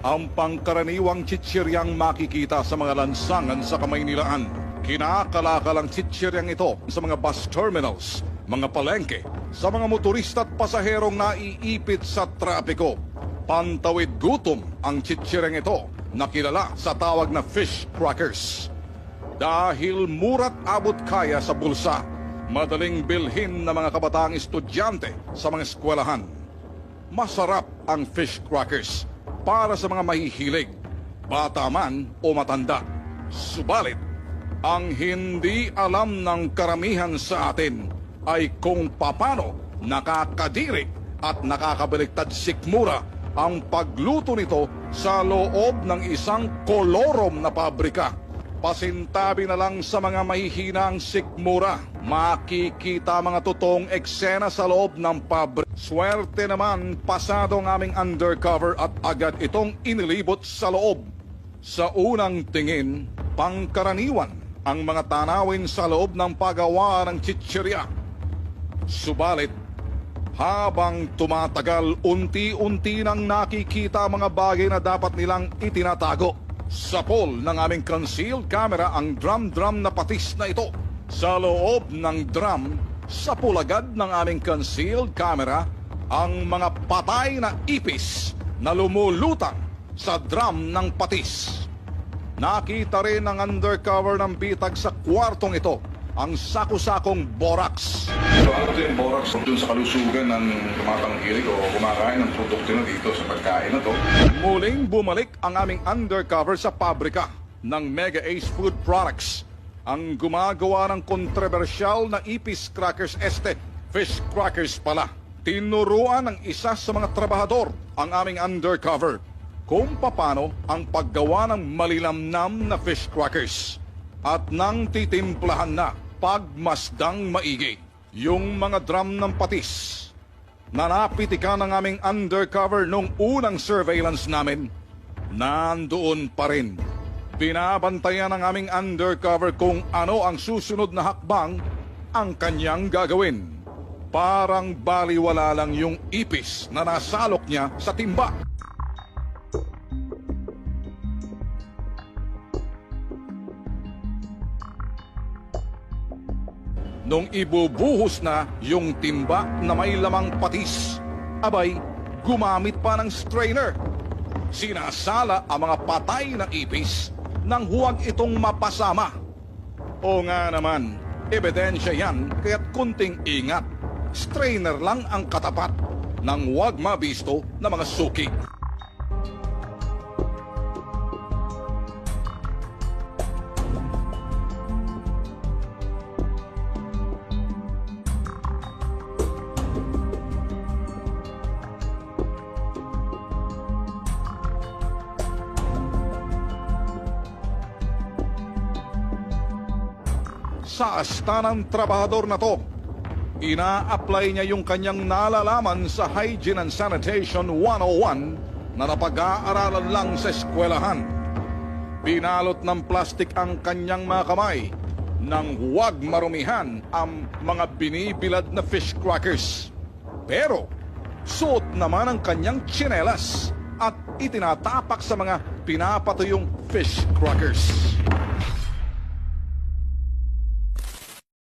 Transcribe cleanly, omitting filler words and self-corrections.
ang pangkaraniwang chichiryang makikita sa mga lansangan sa Kamaynilaan. Kinakalakalang chichiryang ito sa mga bus terminals, mga palengke, sa mga motorista at pasaherong naiipit sa trapiko. Pantawid gutom ang chichiryang ito na kilala sa tawag na fish crackers. Dahil mura't abot kaya sa bulsa, madaling bilhin ng mga kabataang estudyante sa mga eskwelahan. Masarap ang fish crackers para sa mga mahihilig, bata man o matanda. Subalit, ang hindi alam ng karamihan sa atin ay kung paano nakakadiri at nakakabaliktad sikmura ang pagluto nito sa loob ng isang kolorom na pabrika. Pasintabi na lang sa mga mahihinang sikmura, makikita mga totoong eksena sa loob ng pabrika. Swerte naman, pasado ang aming undercover at agad itong inilibot sa loob. Sa unang tingin, pangkaraniwan ang mga tanawin sa loob ng paggawa ng chichirya. Subalit, habang tumatagal, unti-unti nang nakikita mga bagay na dapat nilang itinatago. Sa pool ng aming concealed camera ang drum-drum na patis na ito. Sa loob ng drum, sa pulagad ng aming concealed camera, ang mga patay na ipis na lumulutang sa drum ng patis. Nakita rin ng undercover ng bitag sa kwartong ito ang sako-sakong borax. So ano ito yung borax dun sa kalusugan ng tumatangkilik o kumakain ng produkto na dito sa pagkain na to? Muling bumalik ang aming undercover sa pabrika ng Mega Ace Food Products. Ang gumagawa ng kontrobersyal na ipis crackers fish crackers pala. Tinuruan ng isa sa mga trabahador ang aming undercover kung paano ang paggawa ng malilamnam na fish crackers. At nang titimplahan na pagmasdang maigi yung mga drum ng patis na napitikan ng aming undercover nung unang surveillance namin, nandoon pa rin. Binabantayan ng aming undercover kung ano ang susunod na hakbang ang kanyang gagawin. Parang baliwala lang yung ipis na nasalok niya sa timba. Nung ibubuhos na yung timba na may lamang patis, abay, gumamit pa ng strainer. Sinasala ang mga patay na ipis nang huwag itong mapasama. O nga naman, ebidensya yan kaya't kunting ingat. Strainer lang ang katapat nang huwag mabisto na mga suki. Sa asta ng trabahador na to, ina-apply niya yung kanyang nalalaman sa Hygiene and Sanitation 101 na napag-aaralan lang sa eskwelahan. Binalot ng plastik ang kanyang mga kamay nang huwag marumihan ang mga binibilad na fish crackers. Pero suot naman ang kanyang tsinelas at itinatapak sa mga pinapatuyong fish crackers.